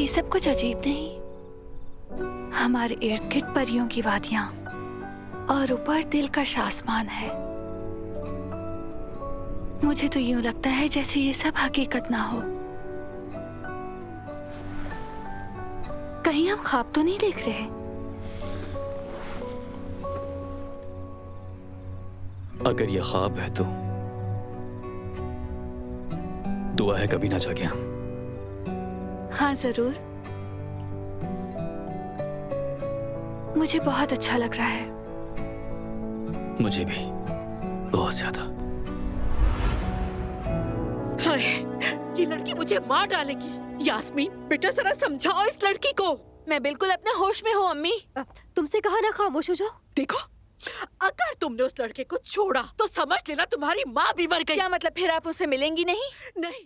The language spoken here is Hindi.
ये सब कुछ अजीब नहीं? हमारे इर्द गिर्द परियों की वादियां और ऊपर दिलकश आसमान है। मुझे तो यूं लगता है जैसे ये सब हकीकत ना हो। कहीं हम ख्वाब तो नहीं देख रहे? अगर ये ख्वाब है तो दुआ है कभी ना जागे हम। हाँ जरूर। मुझे बहुत अच्छा लग रहा है। मुझे भी बहुत ज्यादा। हाय, ये लड़की मुझे मार डालेगी। यास्मीन, बेटा जरा समझाओ इस लड़की को। मैं बिल्कुल अपने होश में हूँ अम्मी। तुमसे कहा ना खामोश हो जाओ। देखो, अगर तुमने उस लड़के को छोड़ा तो समझ लेना तुम्हारी माँ भी मर गई। क्या मतलब फिर आप उससे मिलेंगी नहीं? नहीं,